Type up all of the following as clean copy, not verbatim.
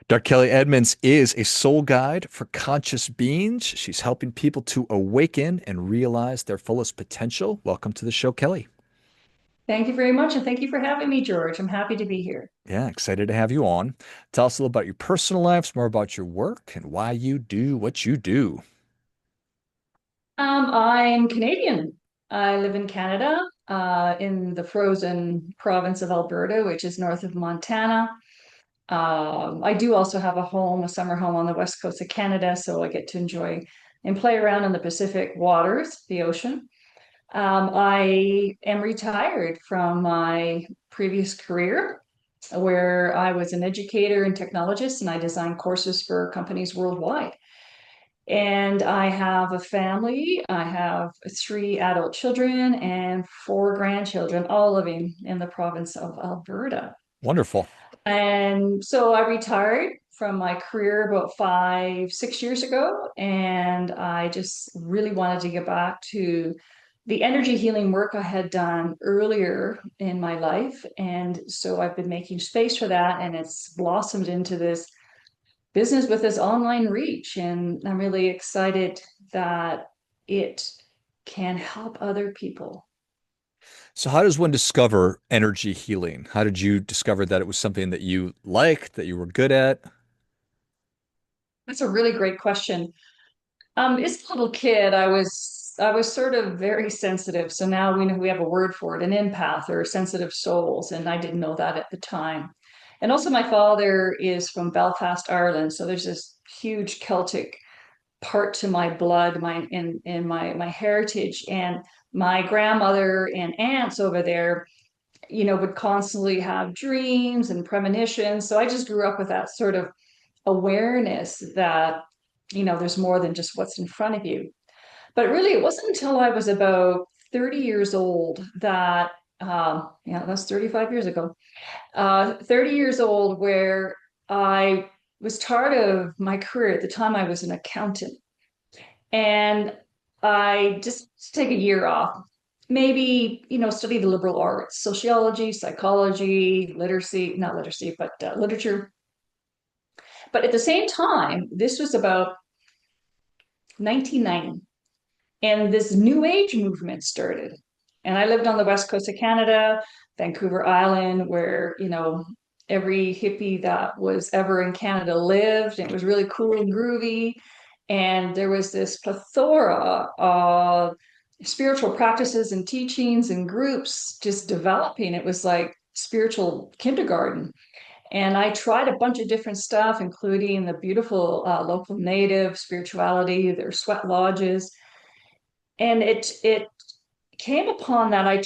Dr. Kelly Edmonds is a soul guide for conscious beings. She's helping people to awaken and realize their fullest potential. Welcome to the show, Kelly. Thank you very much, and thank you for having me, George. I'm happy to be here. Yeah, excited to have you on. Tell us a little about your personal lives, more about your work, and why you do what you do. I'm Canadian. I live in Canada, in the frozen province of Alberta, which is north of Montana. I do also have a summer home on the west coast of Canada, so I get to enjoy and play around in the Pacific waters, the ocean. I am retired from my previous career, where I was an educator and technologist, and I designed courses for companies worldwide. And I have a family. I have three adult children and four grandchildren, all living in the province of Alberta. Wonderful. And so I retired from my career about 6 years ago, and I just really wanted to get back to the energy healing work I had done earlier in my life. And so I've been making space for that, and it's blossomed into this business with this online reach. And I'm really excited that it can help other people. So, how does one discover energy healing? How did you discover that it was something that you liked, that you were good at? That's a really great question. As a little kid, I was sort of very sensitive. So now we know we have a word for it, an empath or sensitive souls, and I didn't know that at the time. And also my father is from Belfast, Ireland, so there's this huge Celtic part to my blood, in my heritage. And my grandmother and aunts over there, would constantly have dreams and premonitions. So I just grew up with that sort of awareness that, there's more than just what's in front of you. But really, it wasn't until I was about 30 years old that, yeah, that's 35 years ago, 30 years old, where I was tired of my career. At the time, I was an accountant. And I just take a year off, maybe, study the liberal arts, sociology, psychology, literacy, not literacy, but literature. But at the same time, this was about 1990, and this new age movement started. And I lived on the west coast of Canada, Vancouver Island, where, every hippie that was ever in Canada lived. And it was really cool and groovy. And there was this plethora of spiritual practices and teachings and groups just developing. It was like spiritual kindergarten. And I tried a bunch of different stuff, including the beautiful local native spirituality, their sweat lodges. And it came upon that I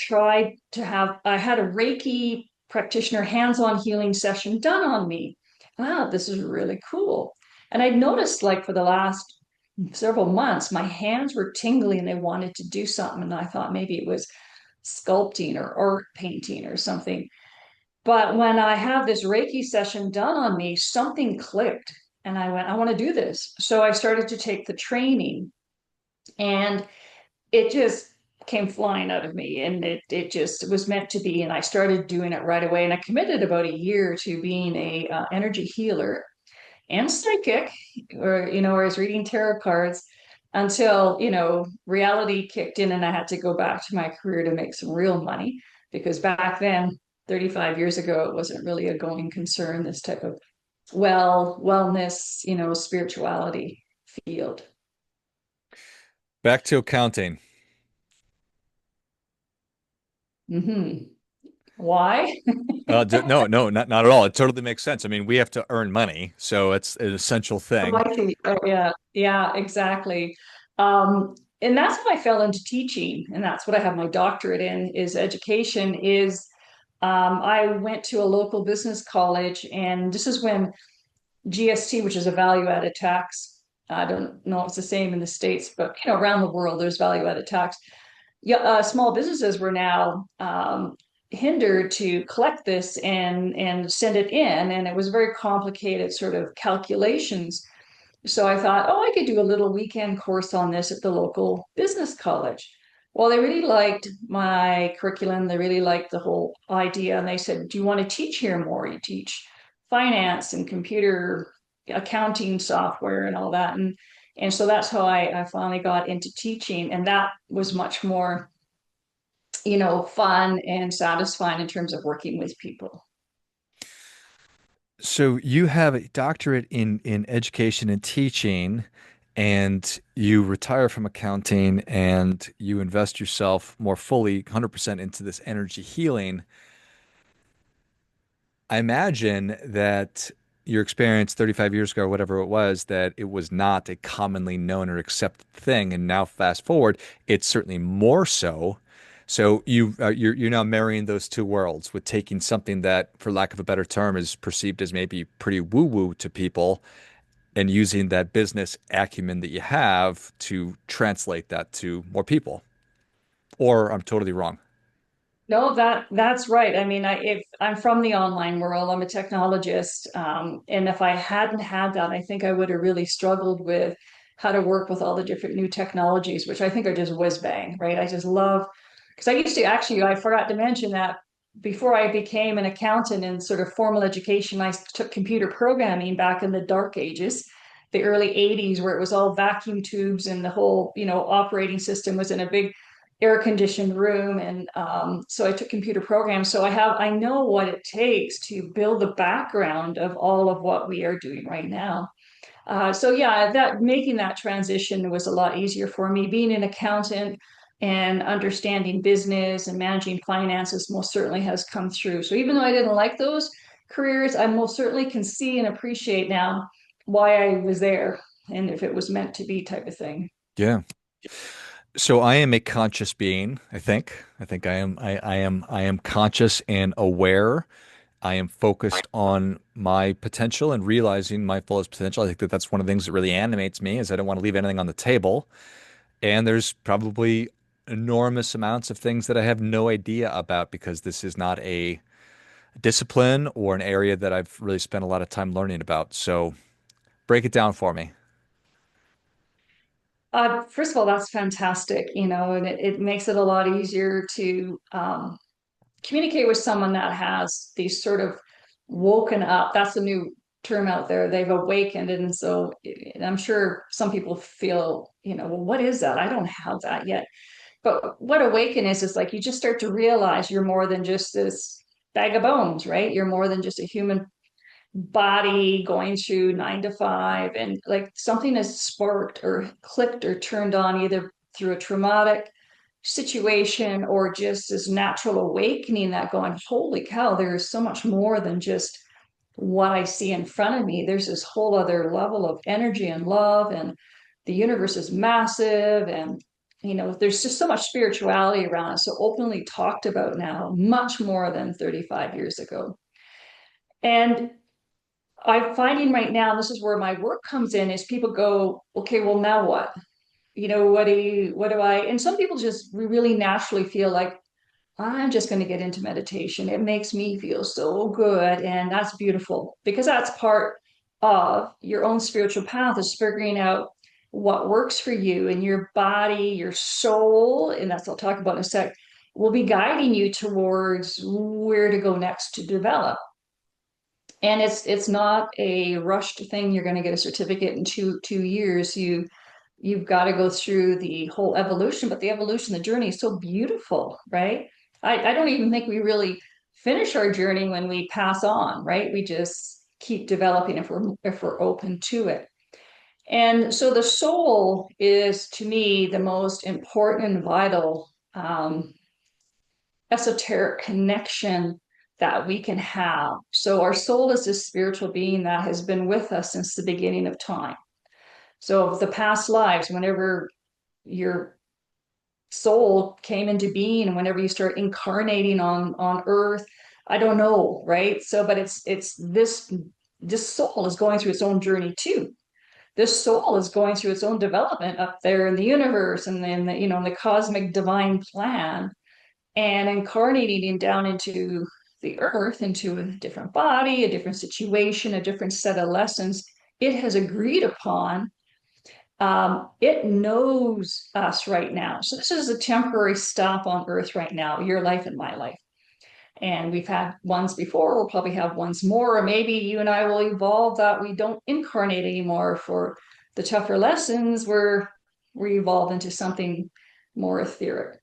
had a Reiki practitioner hands-on healing session done on me. Wow, this is really cool. And I'd noticed, like, for the last several months, my hands were tingling and they wanted to do something. And I thought maybe it was sculpting or art painting or something. But when I have this Reiki session done on me, something clicked. And I went, I want to do this. So I started to take the training, and it just came flying out of me, and it just was meant to be. And I started doing it right away. And I committed about a year to being a energy healer and psychic, or I was reading tarot cards, until, reality kicked in and I had to go back to my career to make some real money, because back then, 35 years ago, it wasn't really a going concern, this type of wellness, spirituality field. Back to accounting. Why? No, no, not at all. It totally makes sense. I mean, we have to earn money, so it's an essential thing. Oh, yeah, yeah, exactly. And that's how I fell into teaching, and that's what I have my doctorate in, is education. I went to a local business college, and this is when GST, which is a value added tax. I don't know if it's the same in the States, but around the world, there's value added tax. Yeah, small businesses were now hindered to collect this and send it in, and it was very complicated sort of calculations. So I thought, oh, I could do a little weekend course on this at the local business college. Well, they really liked my curriculum. They really liked the whole idea. And they said, do you want to teach here more? You teach finance and computer accounting software and all that. And so that's how I finally got into teaching. And that was much more, fun and satisfying in terms of working with people. So you have a doctorate in education and teaching, and you retire from accounting, and you invest yourself more fully, 100% into this energy healing. I imagine that your experience 35 years ago, or whatever it was, that it was not a commonly known or accepted thing, and now fast forward, it's certainly more so. So you're now marrying those two worlds with taking something that, for lack of a better term, is perceived as maybe pretty woo-woo to people, and using that business acumen that you have to translate that to more people. Or I'm totally wrong. No, that's right. I mean, if I'm from the online world, I'm a technologist, and if I hadn't had that, I think I would have really struggled with how to work with all the different new technologies, which I think are just whiz bang, right? I just love because I used to actually, I forgot to mention that before I became an accountant in sort of formal education, I took computer programming back in the dark ages, the early 80s, where it was all vacuum tubes and the whole, operating system was in a big air conditioned room. And so I took computer programs. So I know what it takes to build the background of all of what we are doing right now. So yeah, that making that transition was a lot easier for me. Being an accountant and understanding business and managing finances most certainly has come through. So even though I didn't like those careers, I most certainly can see and appreciate now why I was there and if it was meant to be type of thing. Yeah. So I am a conscious being, I think. I think I am conscious and aware. I am focused on my potential and realizing my fullest potential. I think that that's one of the things that really animates me is I don't want to leave anything on the table. And there's probably enormous amounts of things that I have no idea about because this is not a discipline or an area that I've really spent a lot of time learning about. So break it down for me. First of all, that's fantastic, and it makes it a lot easier to communicate with someone that has these sort of woken up. That's a new term out there. They've awakened. And so and I'm sure some people feel, well, what is that? I don't have that yet. But what awaken is like you just start to realize you're more than just this bag of bones, right? You're more than just a human body going through 9 to 5, and like something is sparked or clicked or turned on either through a traumatic situation or just this natural awakening that going, holy cow, there is so much more than just what I see in front of me. There's this whole other level of energy and love, and the universe is massive, and there's just so much spirituality around it. So openly talked about now, much more than 35 years ago. And I'm finding right now, and this is where my work comes in, is people go, okay, well, now what? What do I, and some people just really naturally feel like, I'm just going to get into meditation. It makes me feel so good. And that's beautiful because that's part of your own spiritual path is figuring out what works for you and your body, your soul. And that's what I'll talk about in a sec, will be guiding you towards where to go next to develop. And it's not a rushed thing. You're going to get a certificate in two years. You've got to go through the whole evolution, but the evolution, the journey is so beautiful, right? I don't even think we really finish our journey when we pass on, right? We just keep developing if we're open to it. And so the soul is to me the most important and vital esoteric connection that we can have. So our soul is this spiritual being that has been with us since the beginning of time. So of the past lives, whenever your soul came into being and whenever you start incarnating on earth, I don't know, right? So but it's this soul is going through its own journey too. This soul is going through its own development up there in the universe and then the cosmic divine plan, and incarnating down into the earth, into a different body, a different situation, a different set of lessons it has agreed upon. It knows us right now. So this is a temporary stop on earth right now, your life and my life. And we've had ones before, we'll probably have ones more, or maybe you and I will evolve that we don't incarnate anymore for the tougher lessons, where we evolve into something more etheric.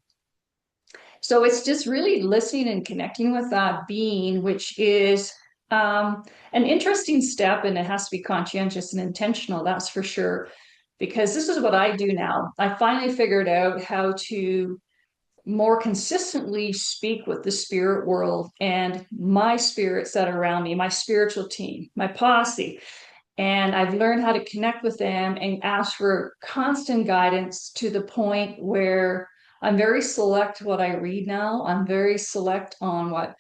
So it's just really listening and connecting with that being, which is an interesting step, and it has to be conscientious and intentional, that's for sure. Because this is what I do now. I finally figured out how to more consistently speak with the spirit world and my spirits that are around me, my spiritual team, my posse. And I've learned how to connect with them and ask for constant guidance to the point where I'm very select what I read now. I'm very select on what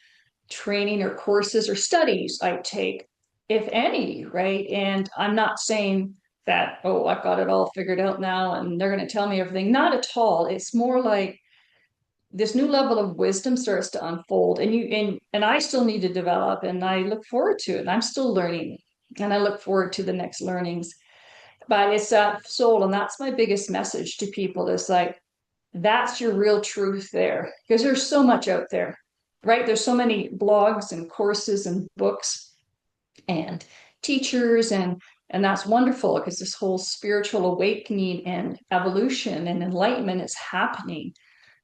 training or courses or studies I take, if any, right? And I'm not saying that, oh, I've got it all figured out now and they're going to tell me everything. Not at all. It's more like this new level of wisdom starts to unfold, and I still need to develop, and I look forward to it, and I'm still learning, and I look forward to the next learnings. But it's that soul, and that's my biggest message to people, is like, that's your real truth there, because there's so much out there, right? There's so many blogs and courses and books and teachers, and that's wonderful, because this whole spiritual awakening and evolution and enlightenment is happening,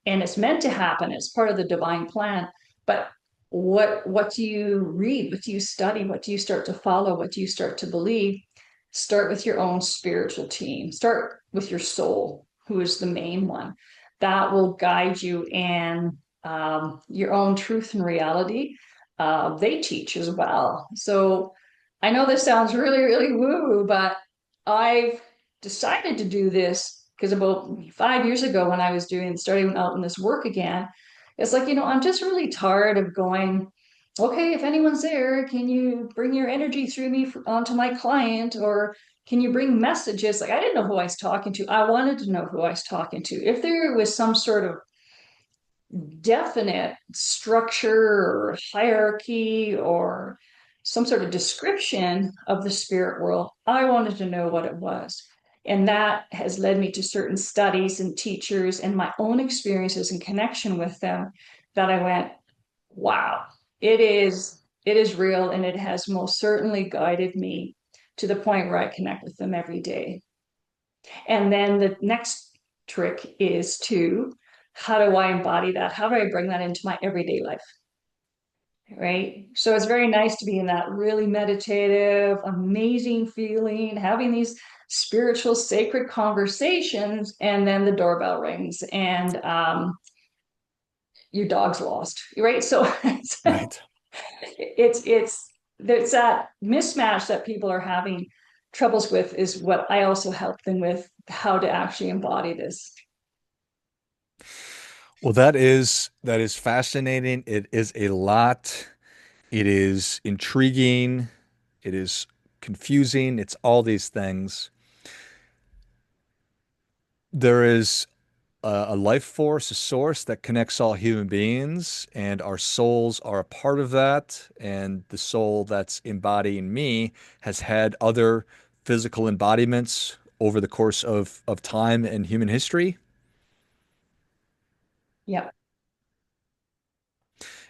and it's meant to happen. It's part of the divine plan. But what do you read? What do you study? What do you start to follow? What do you start to believe? Start with your own spiritual team. Start with your soul, who is the main one. That will guide you in your own truth and reality. They teach as well. So I know this sounds really, really woo, but I've decided to do this because about 5 years ago, when I was starting out in this work again, it's like, I'm just really tired of going, okay, if anyone's there, can you bring your energy through me onto my client? Or can you bring messages? Like, I didn't know who I was talking to. I wanted to know who I was talking to. If there was some sort of definite structure or hierarchy or some sort of description of the spirit world, I wanted to know what it was. And that has led me to certain studies and teachers and my own experiences and connection with them, that I went, wow, it is real, and it has most certainly guided me to the point where I connect with them every day. And then the next trick is to, how do I embody that? How do I bring that into my everyday life? Right. So it's very nice to be in that really meditative, amazing feeling, having these spiritual, sacred conversations, and then the doorbell rings and your dog's lost. Right. So Right. it's that mismatch that people are having troubles with, is what I also help them with, how to actually embody this. Well, that is fascinating. It is a lot. It is intriguing. It is confusing. It's all these things. There is a life force, a source that connects all human beings, and our souls are a part of that. And the soul that's embodying me has had other physical embodiments over the course of time and human history. Yeah.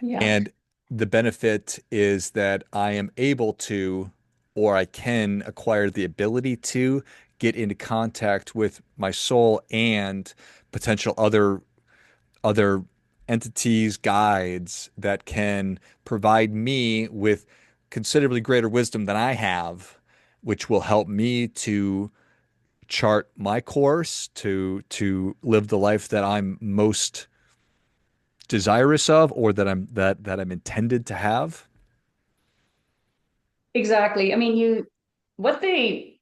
Yeah. And the benefit is that I am able to, or I can acquire the ability to get into contact with my soul and potential other entities, guides that can provide me with considerably greater wisdom than I have, which will help me to chart my course to live the life that I'm most desirous of, or that I'm intended to have. Exactly. I mean, what they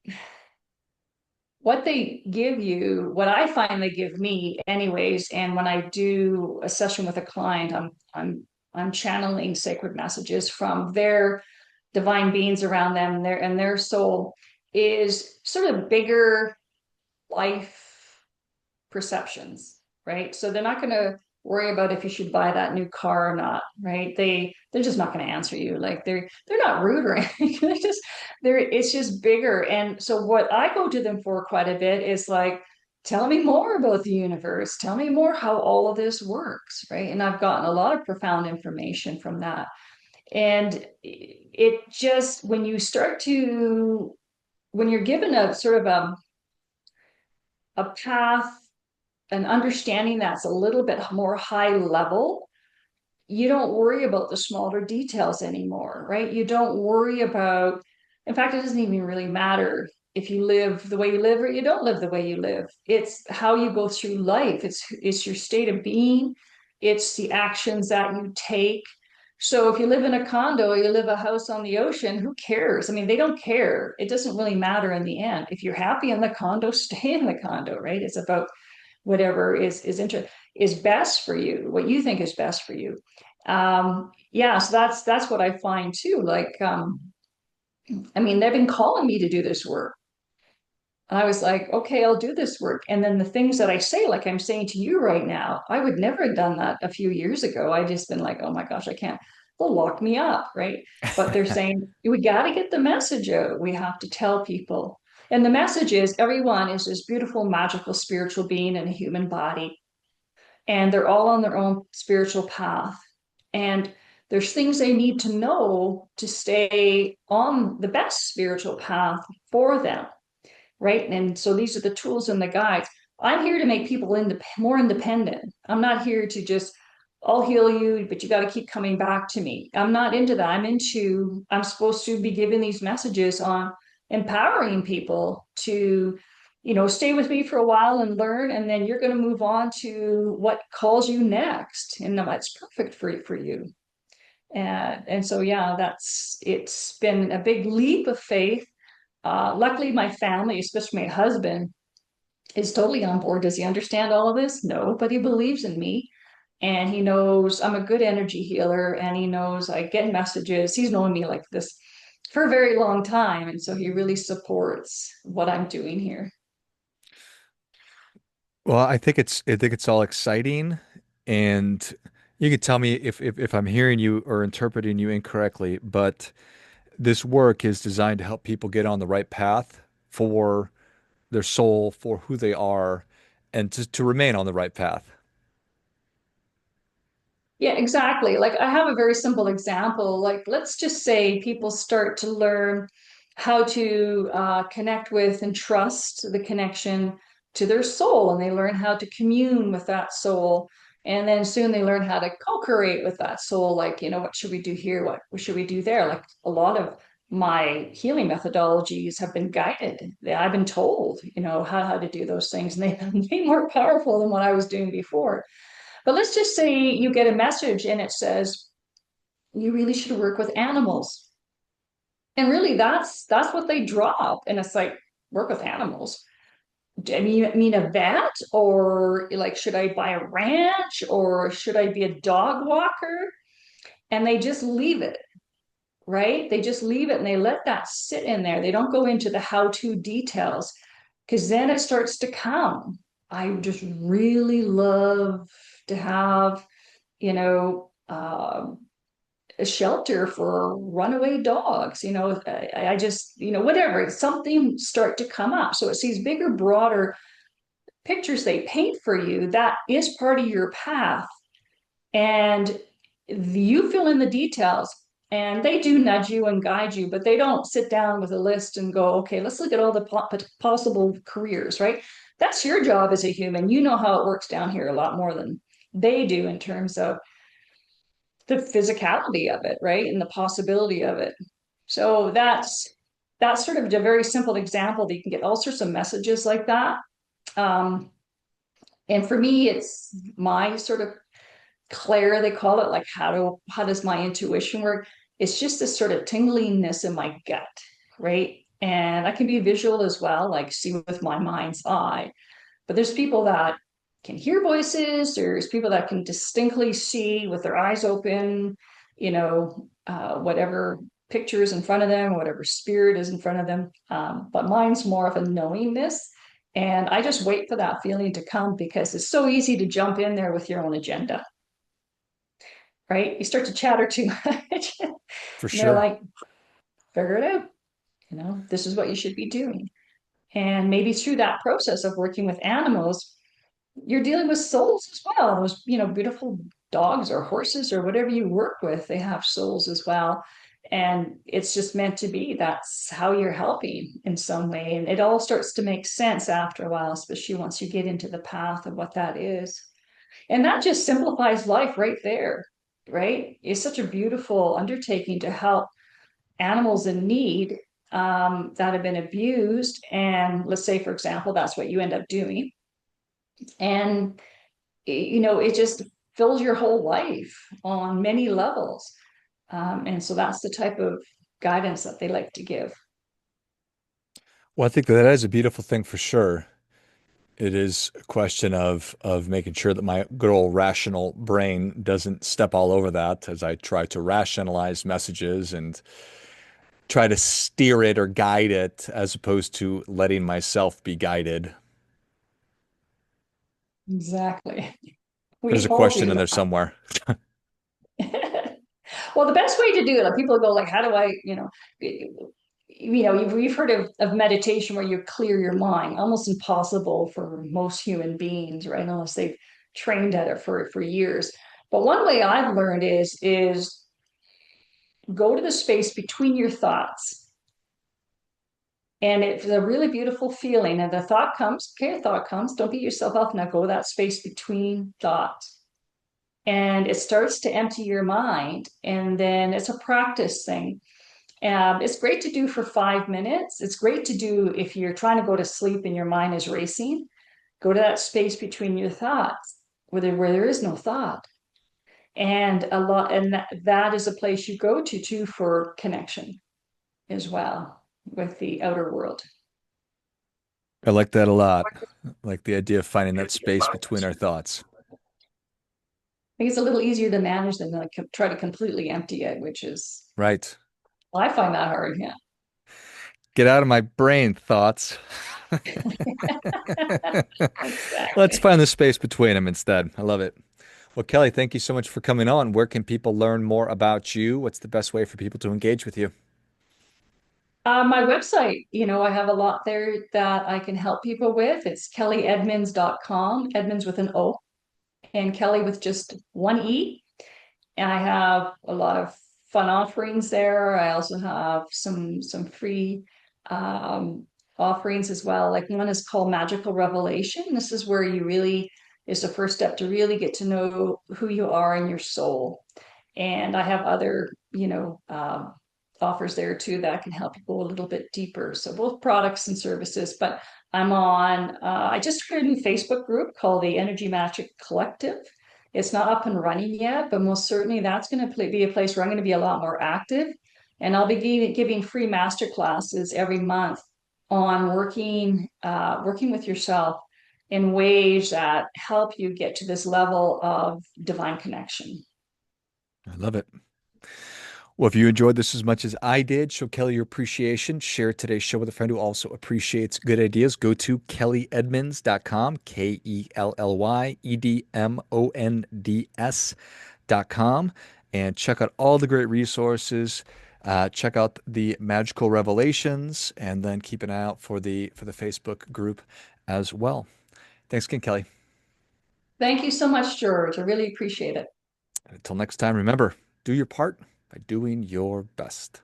what they give you, what I find they give me anyways, and when I do a session with a client, I'm channeling sacred messages from their divine beings around them, and their soul is sort of bigger life perceptions, right? So they're not going to worry about if you should buy that new car or not, right? They're just not going to answer you. Like, they're not rude or anything. They're it's just bigger. And so what I go to them for quite a bit is like, tell me more about the universe. Tell me more how all of this works, right? And I've gotten a lot of profound information from that. And it just, when you start to, when you're given a sort of a path, an understanding that's a little bit more high level, you don't worry about the smaller details anymore, right? You don't worry about, in fact, it doesn't even really matter if you live the way you live or you don't live the way you live. It's how you go through life. It's your state of being. It's the actions that you take. So if you live in a condo, you live a house on the ocean, who cares? I mean, they don't care. It doesn't really matter in the end. If you're happy in the condo, stay in the condo, right? It's about whatever is best for you, what you think is best for you. Yeah, so that's what I find too. Like, I mean, they've been calling me to do this work. And I was like, okay, I'll do this work. And then the things that I say, like I'm saying to you right now, I would never have done that a few years ago. I just been like, oh my gosh, I can't. They'll lock me up, right? But they're saying we got to get the message out. We have to tell people. And the message is everyone is this beautiful, magical, spiritual being in a human body, and they're all on their own spiritual path. And there's things they need to know to stay on the best spiritual path for them, right? And so these are the tools and the guides. I'm here to make people more independent. I'm not here to just, I'll heal you, but you got to keep coming back to me. I'm not into that. I'm supposed to be giving these messages on empowering people to, stay with me for a while and learn, and then you're going to move on to what calls you next. And that's perfect for you. And so, yeah, it's been a big leap of faith. Luckily, my family, especially my husband, is totally on board. Does he understand all of this? No, but he believes in me. And he knows I'm a good energy healer, and he knows I get messages. He's known me like this for a very long time. And so he really supports what I'm doing here. Well, I think it's all exciting, and you could tell me if I'm hearing you or interpreting you incorrectly, but this work is designed to help people get on the right path for their soul, for who they are, and to remain on the right path. Yeah, exactly. Like I have a very simple example. Like let's just say people start to learn how to connect with and trust the connection to their soul, and they learn how to commune with that soul. And then soon they learn how to co-create with that soul. Like, what should we do here? What should we do there? Like a lot of my healing methodologies have been guided. I've been told, how to do those things, and they've been way more powerful than what I was doing before. But let's just say you get a message and it says you really should work with animals. And really that's what they drop. And it's like, work with animals. I mean a vet, or like should I buy a ranch, or should I be a dog walker? And they just leave it, right? They just leave it and they let that sit in there. They don't go into the how-to details, because then it starts to come. I just really love to have, you know, a shelter for runaway dogs. I just, whatever, something start to come up. So it's these bigger, broader pictures they paint for you that is part of your path. And you fill in the details, and they do nudge you and guide you, but they don't sit down with a list and go, okay, let's look at all the possible careers, right? That's your job as a human. You know how it works down here a lot more than they do in terms of the physicality of it, right? And the possibility of it. So that's sort of a very simple example that you can get all sorts of messages like that. Um, and for me, it's my sort of clair, they call it, like how does my intuition work? It's just this sort of tingliness in my gut, right? And I can be visual as well, like see with my mind's eye. But there's people that can hear voices. There's people that can distinctly see with their eyes open, whatever picture is in front of them, whatever spirit is in front of them. But mine's more of a knowingness. And I just wait for that feeling to come, because it's so easy to jump in there with your own agenda, right? You start to chatter too much, and For they're sure. like, figure it out. This is what you should be doing. And maybe through that process of working with animals, you're dealing with souls as well. Those, beautiful dogs or horses or whatever you work with, they have souls as well. And it's just meant to be. That's how you're helping in some way. And it all starts to make sense after a while, especially once you get into the path of what that is. And that just simplifies life right there, right? It's such a beautiful undertaking to help animals in need that have been abused. And let's say, for example, that's what you end up doing. And, it just fills your whole life on many levels. And so that's the type of guidance that they like to give. Well, I think that is a beautiful thing for sure. It is a question of making sure that my good old rational brain doesn't step all over that as I try to rationalize messages and try to steer it or guide it as opposed to letting myself be guided. Exactly. There's We a all question do in there somewhere. that. Well, the best way to do it, like people go like, how do I, you've heard of meditation where you clear your mind, almost impossible for most human beings, right? Unless they've trained at it for years. But one way I've learned is go to the space between your thoughts. And it's a really beautiful feeling. And the thought comes, okay, a thought comes, don't beat yourself up. Now go that space between thoughts. And it starts to empty your mind. And then it's a practice thing. It's great to do for 5 minutes. It's great to do if you're trying to go to sleep and your mind is racing. Go to that space between your thoughts where there is no thought. And that is a place you go to too for connection as well with the outer world. I like that a lot. I like the idea of finding that space between our thoughts. I think it's a little easier to manage than like try to completely empty it, which is Right. I find that hard. Yeah. Get out of my brain, thoughts. Let's Exactly. find the space between them instead. I love it. Well, Kelly, thank you so much for coming on. Where can people learn more about you? What's the best way for people to engage with you? My website, I have a lot there that I can help people with. It's kellyedmonds.com, Edmonds with an O, and Kelly with just one E. And I have a lot of fun offerings there. I also have some free um, offerings as well. Like one is called Magical Revelation. This is where you really is the first step to really get to know who you are in your soul. And I have other, offers there too that can help you go a little bit deeper. So both products and services. But I just created a new Facebook group called the Energy Magic Collective. It's not up and running yet, but most certainly that's going to be a place where I'm going to be a lot more active. And I'll be giving free master classes every month on working with yourself in ways that help you get to this level of divine connection. I love it. Well, if you enjoyed this as much as I did, show Kelly your appreciation. Share today's show with a friend who also appreciates good ideas. Go to kellyedmonds.com, KELLYEDMONDS.com, and check out all the great resources. Check out the magical revelations, and then keep an eye out for the Facebook group as well. Thanks again, Kelly. Thank you so much, George. I really appreciate it. Until next time, remember, do your part by doing your best.